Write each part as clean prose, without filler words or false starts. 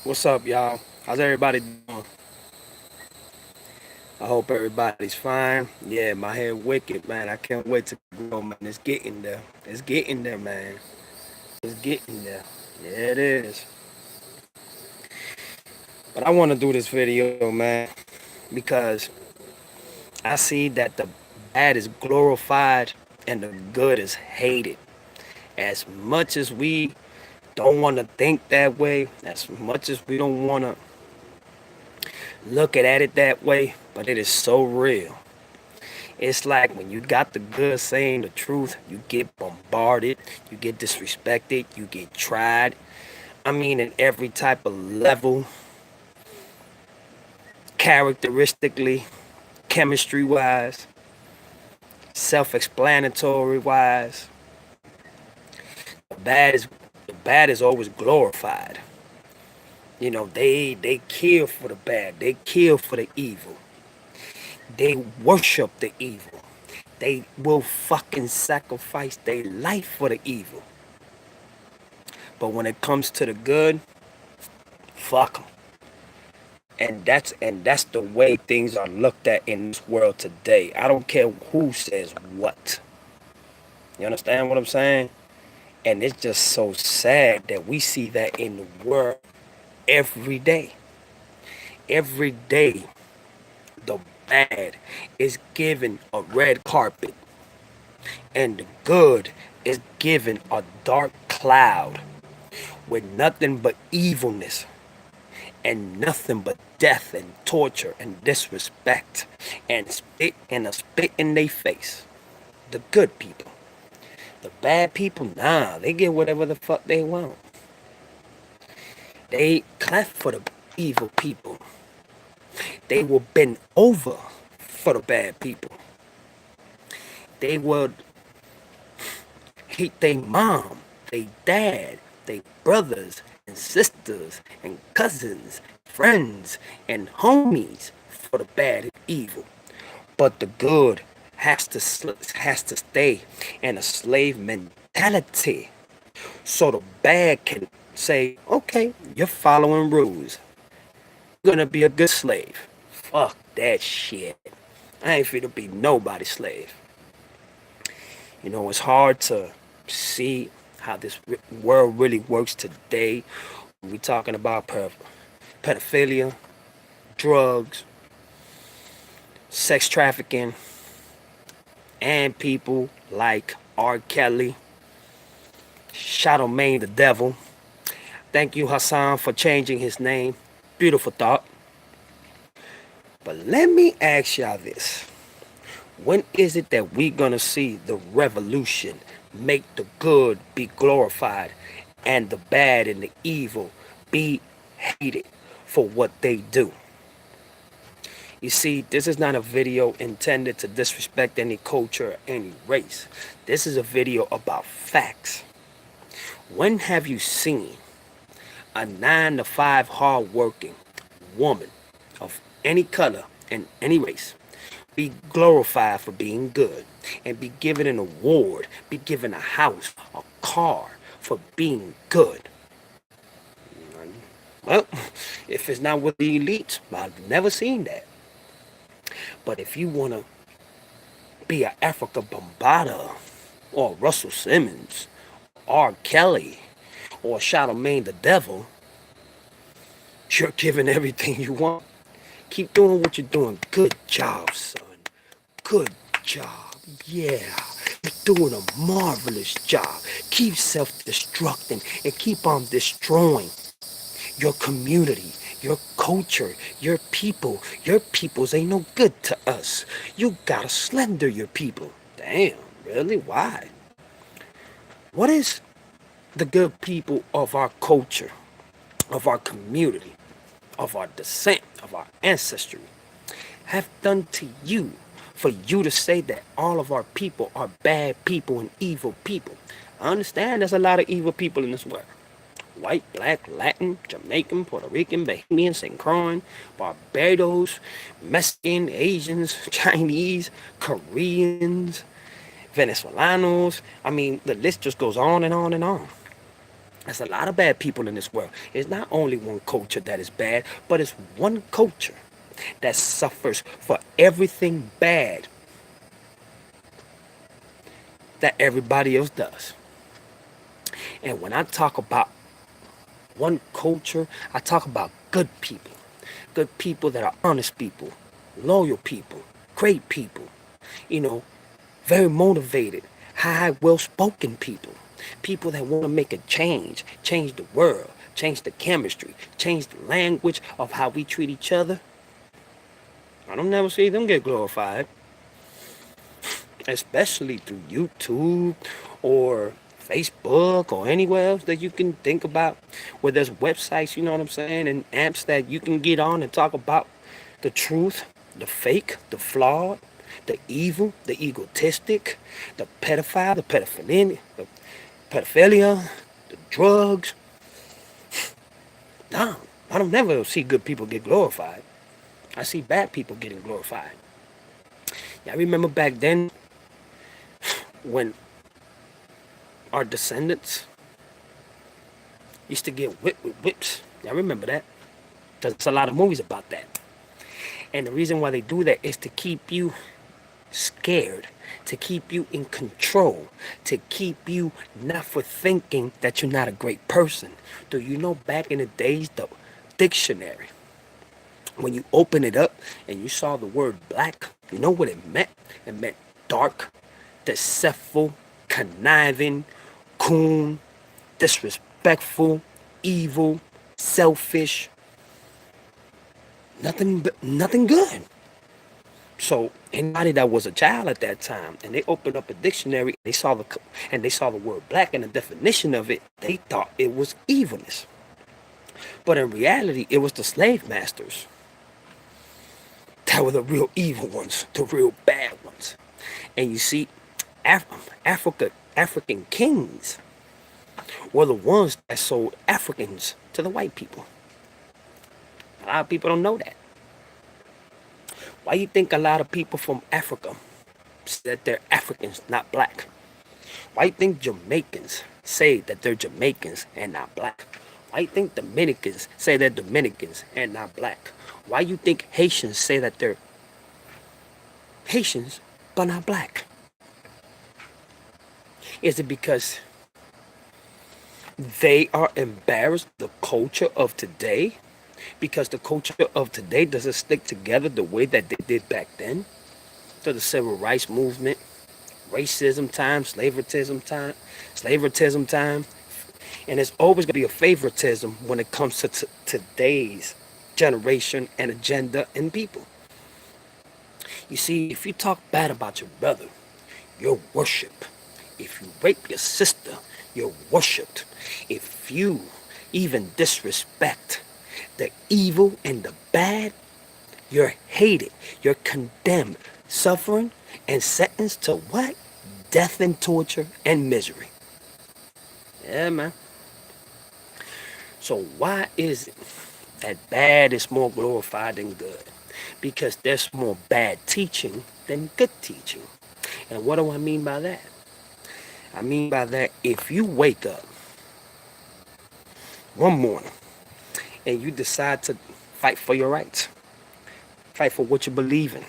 What's up, y'all? How's everybody doing? I hope everybody's fine. Yeah, my hair wicked, man. I can't wait to grow, man. It's getting there. It's getting there, man. It's getting there. Yeah, it is. But I want to do this video, man, because I see that the bad is glorified and the good is hated. As much as we don't want to think that way, as much as we don't want to look at it that way, but it is so real. It's like when you got the good saying the truth, you get bombarded, you get disrespected, you get tried. I mean, in every type of level, characteristically, chemistry wise, self explanatory wise. The bad is the bad is always glorified. You know, they kill for the bad, they kill for the evil, they worship the evil. They will fucking sacrifice their life for the evil. But when it comes to the good, fuck them. And that's the way things are looked at in this world today. I don't care who says what. You understand what I'm saying? And it's just so sad that we see that in the world every day. Every day, the bad is given a red carpet, and the good is given a dark cloud with nothing but evilness and nothing but death and torture and disrespect and spit in their face. The good people. The bad people, nah, they get whatever the fuck they want. They clap for the evil people. They will bend over for the bad people. They would hate their mom, their dad, their brothers and sisters and cousins, friends and homies for the bad and evil. But the good has to stay in a slave mentality, so the bad can say, okay, you're following rules. You're gonna be a good slave. Fuck that shit. I ain't finna be nobody's slave. You know, it's hard to see how this world really works today. We talking about pedophilia, drugs, sex trafficking, and people like R. Kelly, Charlemagne the Devil. Thank you, Hassan, for changing his name. Beautiful thought. But let me ask y'all this. When is it that we gonna see the revolution make the good be glorified and the bad and the evil be hated for what they do? You see, this is not a video intended to disrespect any culture or any race. This is a video about facts. When have you seen a 9 to 5 hard-working woman of any color and any race be glorified for being good and be given an award, be given a house, a car for being good? Well, if it's not with the elites, I've never seen that. But if you want to be an Africa Bambaataa or Russell Simmons, R. Kelly, or Charlemagne the Devil, you're given everything you want. Keep doing what you're doing. Good job, son. Good job. Yeah. You're doing a marvelous job. Keep self-destructing and keep on destroying your community, your culture, your people. Your peoples ain't no good to us. You gotta slender your people. Damn, really? Why? What is the good people of our culture, of our community, of our descent, of our ancestry have done to you for you to say that all of our people are bad people and evil people? I understand there's a lot of evil people in this world. White, black, Latin, Jamaican, Puerto Rican, Bahamian, St. Croix, Barbados, Mexican, Asians, Chinese, Koreans, Venezolanos. I mean, the list just goes on and on and on. There's a lot of bad people in this world. It's not only one culture that is bad, but it's one culture that suffers for everything bad that everybody else does. And when I talk about one culture, I talk about good people. Good people that are honest people, loyal people, great people, you know, very motivated, high, well-spoken people. People that want to make a change the world, change the chemistry, change the language of how we treat each other. I don't never see them get glorified, especially through YouTube or Facebook or anywhere else that you can think about, where there's websites, you know what I'm saying, and apps that you can get on and talk about the truth, the fake, the flawed, the evil, the egotistic, the pedophile, the pedophilia, the drugs. No, I don't never see good people get glorified. I see bad people getting glorified. Yeah, I remember back then when our descendants used to get whipped with whips. I remember that. There's a lot of movies about that. And the reason why they do that is to keep you scared, to keep you in control, to keep you not for thinking that you're not a great person. Do you know back in the days, the dictionary, when you open it up and you saw the word black, you know what it meant? It meant dark, deceitful, conniving, coon, disrespectful, evil, selfish, nothing good. So anybody that was a child at that time and they opened up a dictionary, they saw the word black and the definition of it, they thought it was evilness. But in reality, it was the slave masters that were the real evil ones, the real bad ones. And you see, African kings were the ones that sold Africans to the white people. A lot of people don't know that. Why you think a lot of people from Africa say that they're Africans, not black? Why you think Jamaicans say that they're Jamaicans and not black? Why you think Dominicans say they're Dominicans and not black? Why you think Haitians say that they're Haitians but not black? Is it because they are embarrassed the culture of today? Because the culture of today doesn't stick together the way that they did back then? To the civil rights movement, racism time, slaverism time. And it's always going to be a favoritism when it comes to today's generation and agenda and people. You see, if you talk bad about your brother, you're worshipped. If you rape your sister, you're worshipped. If you even disrespect the evil and the bad, you're hated. You're condemned, suffering, and sentenced to what? Death and torture and misery. Yeah, man. So why is it that bad is more glorified than good? Because there's more bad teaching than good teaching. And what do I mean by that? I mean by that, if you wake up one morning and you decide to fight for your rights, fight for what you believe in,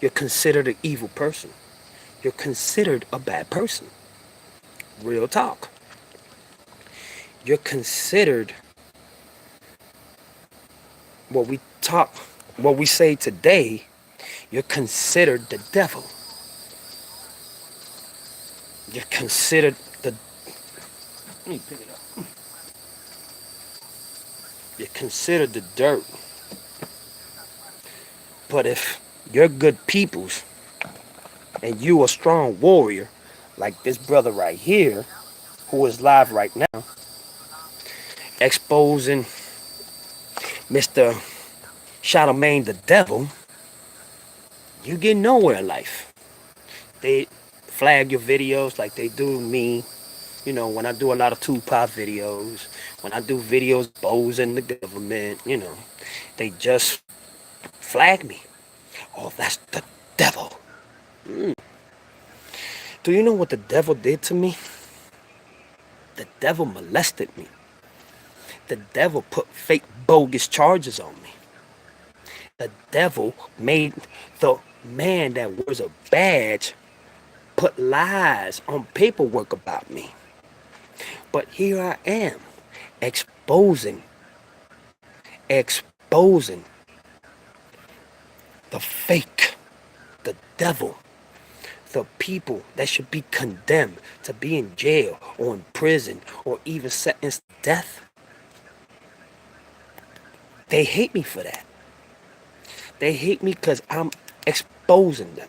you're considered an evil person. You're considered a bad person. Real talk. You're considered what we talk, what we say today, you're considered the devil. You're considered the, let me pick it up. You're considered the dirt. But if you're good peoples and you a strong warrior, like this brother right here, who is live right now, exposing Mr. Charlemagne the devil, you get nowhere in life. They flag your videos like they do me. You know, when I do a lot of Tupac videos, when I do videos exposing the government, you know, they just flag me. Oh, that's the devil. Do you know what the devil did to me? The devil molested me. The devil put fake bogus charges on me. The devil made the man that wears a badge put lies on paperwork about me. But here I am, exposing exposing the fake, the devil, the people that should be condemned to be in jail or in prison or even sentenced to death. They hate me for that. They hate me because I'm exposing them.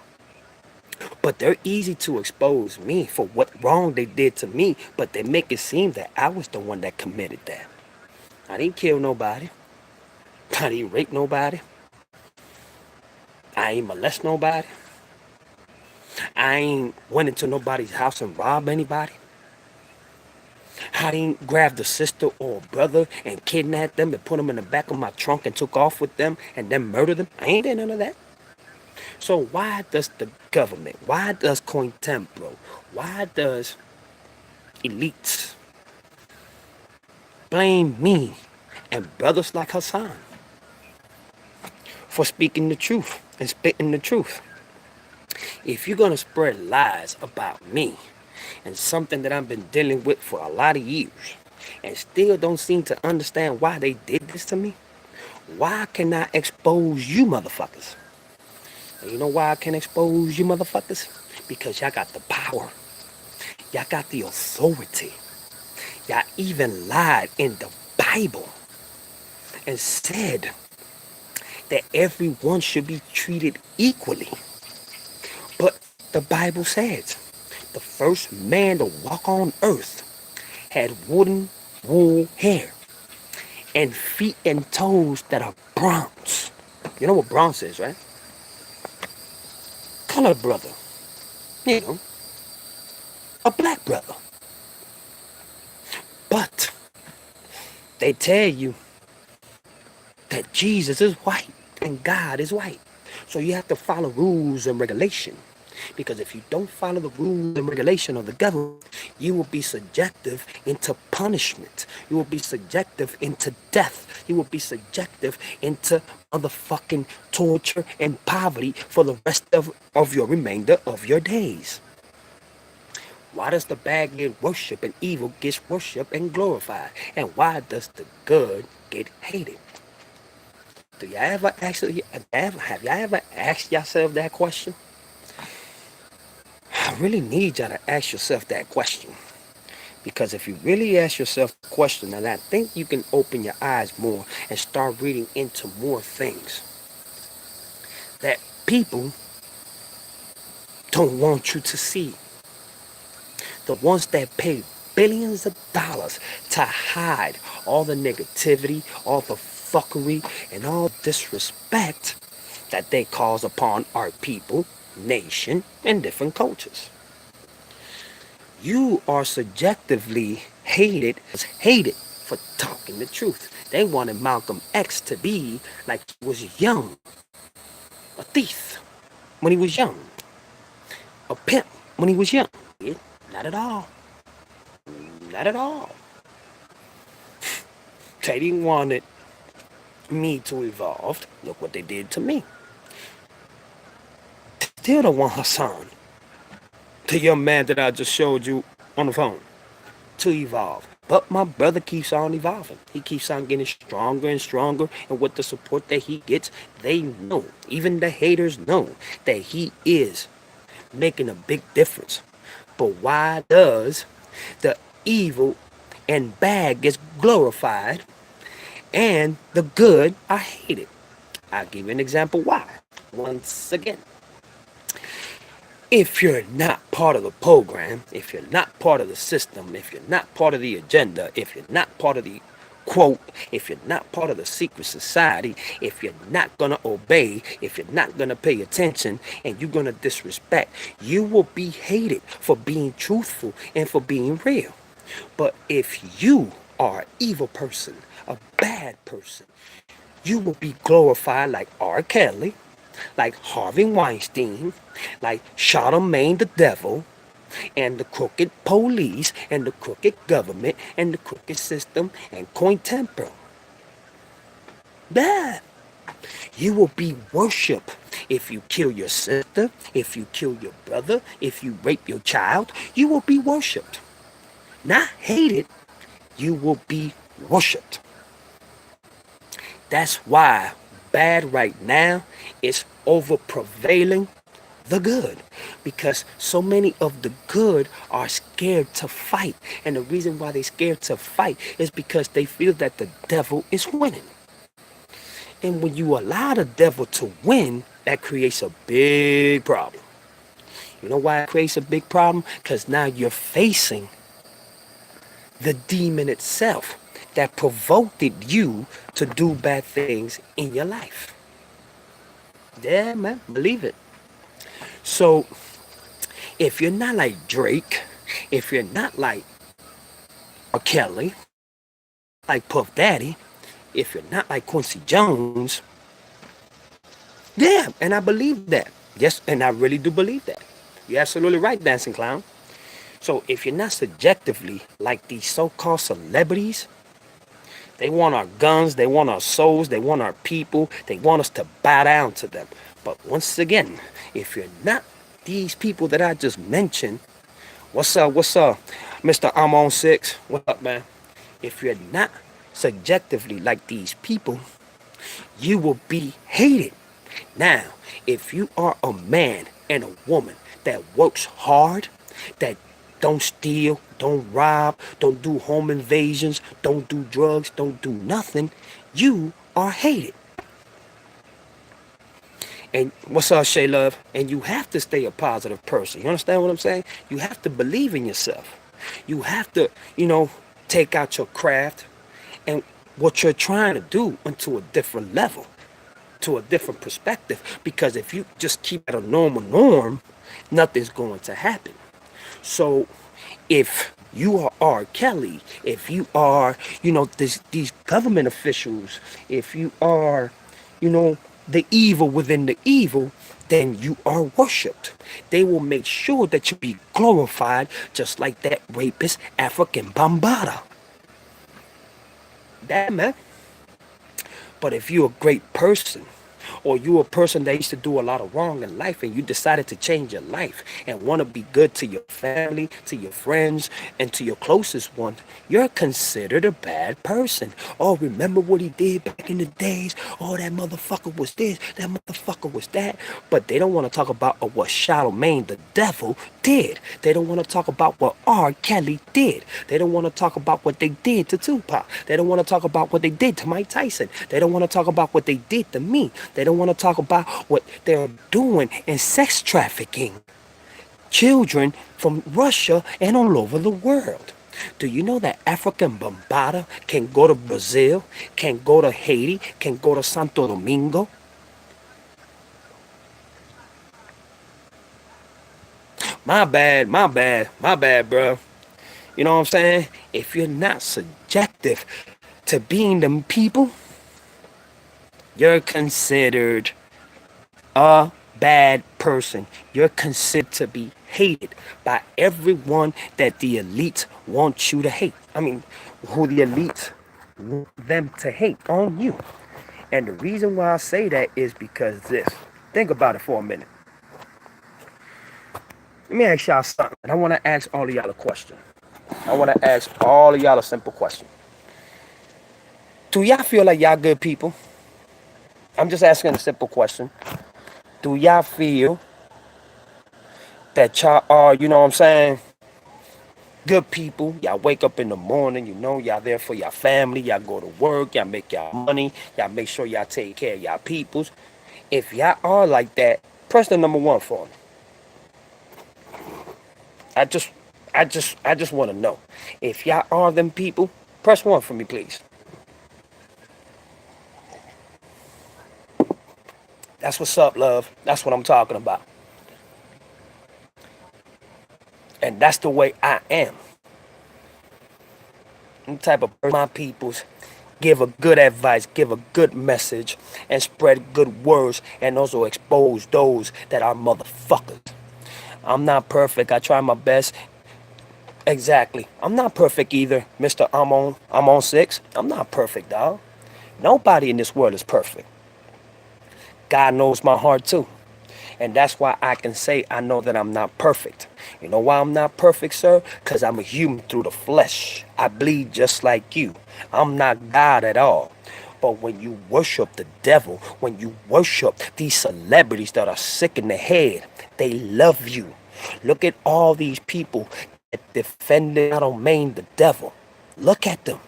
But they're easy to expose me for what wrong they did to me, but they make it seem that I was the one that committed that. I didn't kill nobody. I didn't rape nobody. I ain't molest nobody. I ain't went into nobody's house and robbed anybody. I didn't grab the sister or brother and kidnap them and put them in the back of my trunk and took off with them and then murder them. I ain't did none of that. So why does the government, why does COINTELPRO, why does elites blame me and brothers like Hassan for speaking the truth and spitting the truth? If you're going to spread lies about me and something that I've been dealing with for a lot of years and still don't seem to understand why they did this to me, why can I expose you motherfuckers? And you know why I can expose you motherfuckers? Because y'all got the power. Y'all got the authority. Y'all even lied in the Bible and said that everyone should be treated equally. But the Bible says the first man to walk on earth had wooden wool hair and feet and toes that are bronze. You know what bronze is, right? Colored brother. You know, a black brother. But they tell you that Jesus is white and God is white. So you have to follow rules and regulation. Because if you don't follow the rules and regulation of the government, you will be subjective into punishment. You will be subjective into death. You will be subjective into motherfucking torture and poverty for the rest of your remainder of your days. Why does the bad get worshiped and evil gets worshiped and glorified? And why does the good get hated? Do y'all ever actually have y'all ever asked yourself that question? I really need y'all to ask yourself that question. Because if you really ask yourself the question, and I think you can open your eyes more and start reading into more things that people don't want you to see. The ones that pay billions of dollars to hide all the negativity, all the fuckery, and all disrespect that they cause upon our people, nation, and different cultures. You are subjectively hated for talking the truth. They wanted Malcolm X to be like he was young, a thief when he was young, a pimp when he was young. Not at all. Not at all. They didn't want me to evolve. Look what they did to me. They still don't want Hassan, the young man that I just showed you on the phone, to evolve. But my brother keeps on evolving. He keeps on getting stronger and stronger. And with the support that he gets, they know, even the haters know, that he is making a big difference. But why does the evil and bad gets glorified and the good are hated? I'll give you an example why. Once again, if you're not part of the program, if you're not part of the system, if you're not part of the agenda, if you're not part of the quote, if you're not part of the secret society, if you're not going to obey, if you're not going to pay attention, and you're going to disrespect, you will be hated for being truthful and for being real. But if you are an evil person, a bad person, you will be glorified like R. Kelly, like Harvey Weinstein, like Charlemagne the Devil, and the crooked police and the crooked government and the crooked system and coin temper. Yeah. You will be worshipped if you kill your sister, if you kill your brother, if you rape your child. You will be worshipped. Not hated, you will be worshipped. That's why bad right now is over prevailing the good, because so many of the good are scared to fight. And the reason why they're scared to fight is because they feel that the devil is winning. And when you allow the devil to win, that creates a big problem. You know why it creates a big problem? Because now you're facing the demon itself that provoked you to do bad things in your life. Yeah, man, believe it. So, if you're not like Drake, if you're not like R. Kelly, like Puff Daddy, if you're not like Quincy Jones, yeah, and I believe that. Yes, and I really do believe that. You're absolutely right, Dancing Clown. So if you're not subjectively like these so-called celebrities, they want our guns, they want our souls, they want our people, they want us to bow down to them. But once again, if you're not these people that I just mentioned, what's up, Mr. I'm on 6, what up, man? If you're not subjectively like these people, you will be hated. Now, if you are a man and a woman that works hard, that don't steal, don't rob, don't do home invasions, don't do drugs, don't do nothing, you are hated. And what's up, Shay Love? And you have to stay a positive person. You understand what I'm saying? You have to believe in yourself. You have to, take out your craft and what you're trying to do into a different level, to a different perspective. Because if you just keep at a normal norm, nothing's going to happen. So if you are R. Kelly, if you are, these government officials, if you are, the evil within the evil, then you are worshipped. They will make sure that you be glorified just like that rapist African Bambaataa. That man. But if you're a great person, or you're a person that used to do a lot of wrong in life and you decided to change your life and want to be good to your family, to your friends, and to your closest ones, you're considered a bad person. Oh, remember what he did back in the days? Oh, that motherfucker was this, that motherfucker was that. But they don't want to talk about what Charlemagne the devil did. They don't want to talk about what R. Kelly did. They don't want to talk about what they did to Tupac. They don't want to talk about what they did to Mike Tyson. They don't want to talk about what they did to me. They don't want to talk about what they're doing in sex trafficking children from Russia and all over the world. Do you know that African Bambaataa can go to Brazil, can go to Haiti, can go to Santo Domingo? My bad, bro. You know what I'm saying? If you're not subjective to being them people, you're considered a bad person. You're considered to be hated by everyone that the elites want you to hate. I mean, who the elites want them to hate on you. And the reason why I say that is because this. Think about it for a minute. Let me ask y'all something. And I want to ask all of y'all a question. I want to ask all of y'all a simple question. Do y'all feel like y'all good people? I'm just asking a simple question. Do y'all feel that y'all are, you know what I'm saying, good people? Y'all wake up in the morning, y'all there for your family, y'all go to work, y'all make y'all money, y'all make sure y'all take care of y'all peoples. If y'all are like that, press the number 1 for me. I just want to know. If y'all are them people, press 1 for me, please. That's what's up, love. That's what I'm talking about. And that's the way I am. I'm the type of person, my peoples, give a good advice, give a good message, and spread good words, and also expose those that are motherfuckers. I'm not perfect. I try my best. Exactly. I'm not perfect either, Mr. I'm on 6. I'm not perfect, dog. Nobody in this world is perfect. God knows my heart too. And that's why I can say I know that I'm not perfect. You know why I'm not perfect, sir? Because I'm a human through the flesh. I bleed just like you. I'm not God at all. But when you worship the devil, when you worship these celebrities that are sick in the head, they love you. Look at all these people that defended not on the devil. Look at them.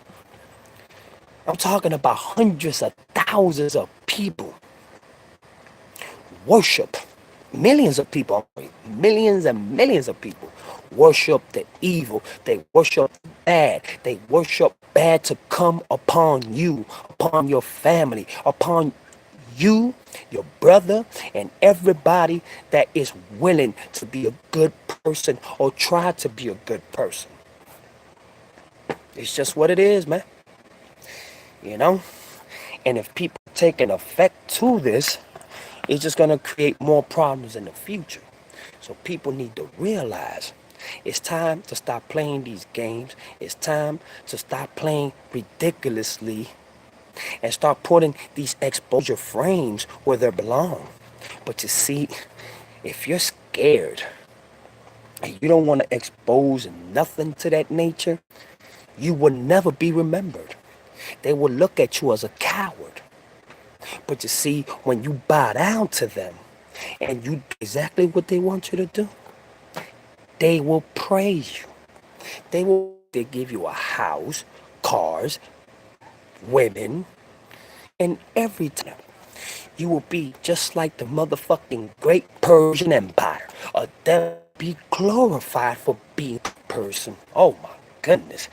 I'm talking about hundreds of thousands of people worship. Millions of people, millions and millions of people worship the evil. They worship bad. They worship bad to come upon you, upon your family, upon you, your brother, and everybody that is willing to be a good person or try to be a good person. It's just what it is, man. You know? And if people take an effect to this, it's just going to create more problems in the future. So people need to realize it's time to stop playing these games. It's time to stop playing ridiculously and start putting these exposure frames where they belong. But you see, if you're scared and you don't want to expose nothing to that nature, you will never be remembered. They will look at you as a coward. But you see, when you bow down to them and you do exactly what they want you to do, they will praise you. They give you a house, cars, women, and everything. You will be just like the motherfucking great Persian Empire. They'll be glorified for being a person. Oh my goodness.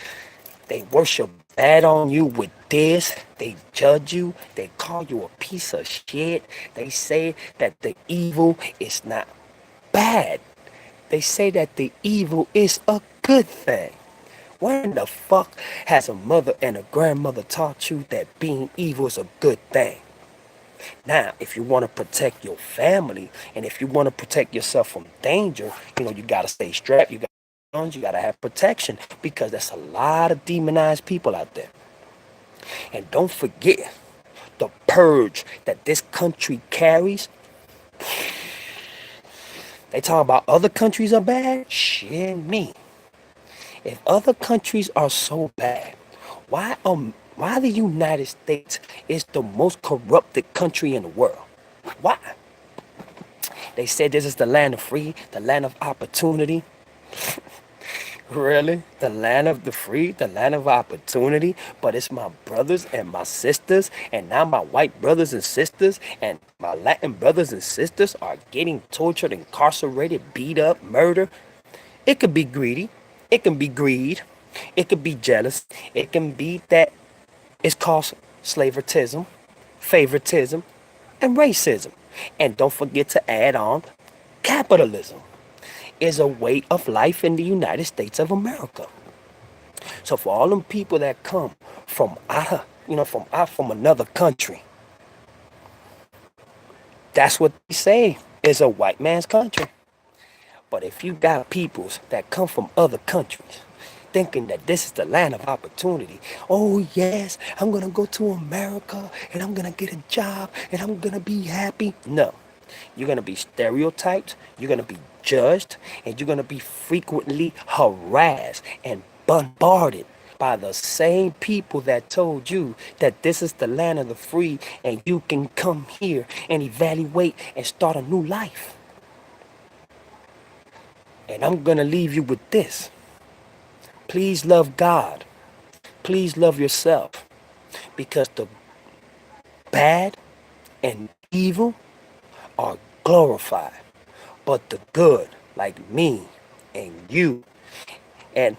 They worship bad on you with this. They judge you. They call you a piece of shit. They say that the evil is not bad. They say that the evil is a good thing. When the fuck has a mother and a grandmother taught you that being evil is a good thing? Now, if you want to protect your family and if you want to protect yourself from danger, you got to stay strapped. You got to have protection because there's a lot of demonized people out there. And don't forget the purge that this country carries. They talk about other countries are bad. Shit me. If other countries are so bad, why the United States is the most corrupted country in the world? Why? They said this is the land of free, the land of opportunity. Really? The land of the free, the land of opportunity? But it's my brothers and my sisters, and now my white brothers and sisters, and my Latin brothers and sisters are getting tortured, incarcerated, beat up, murdered. It could be greedy. It can be greed. It could be jealous. It can be that it's called favoritism, and racism. And don't forget to add on capitalism is a way of life in the United States of America. So for all them people that come from from another country, that's what they say is a white man's country. But if you got peoples that come from other countries thinking that this is the land of opportunity, oh yes, I'm gonna go to America and I'm gonna get a job and I'm gonna be happy. No, you're gonna be stereotyped, you're gonna be judged, and you're gonna be frequently harassed and bombarded by the same people that told you that this is the land of the free and you can come here and evaluate and start a new life. And I'm going to leave you with this. Please love God. Please love yourself. Because the bad and evil are glorified. But the good, like me and you and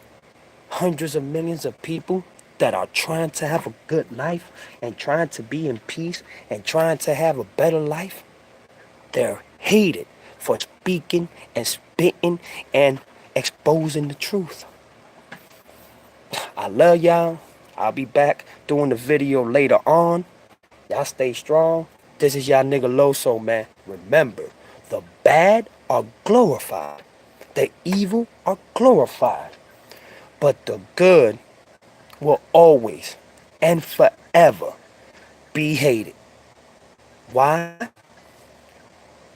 hundreds of millions of people that are trying to have a good life and trying to be in peace and trying to have a better life, they're hated for speaking and spitting and exposing the truth. I love y'all. I'll be back doing the video later on. Y'all stay strong. This is y'all nigga Loso, man. Remember, the bad are glorified, The evil are glorified, but the good will always and forever be hated. Why?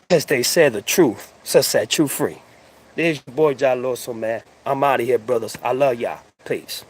Because they said the truth, so set you free. There's your boy Jaloso, man. I'm out of here, brothers. I love y'all. Peace.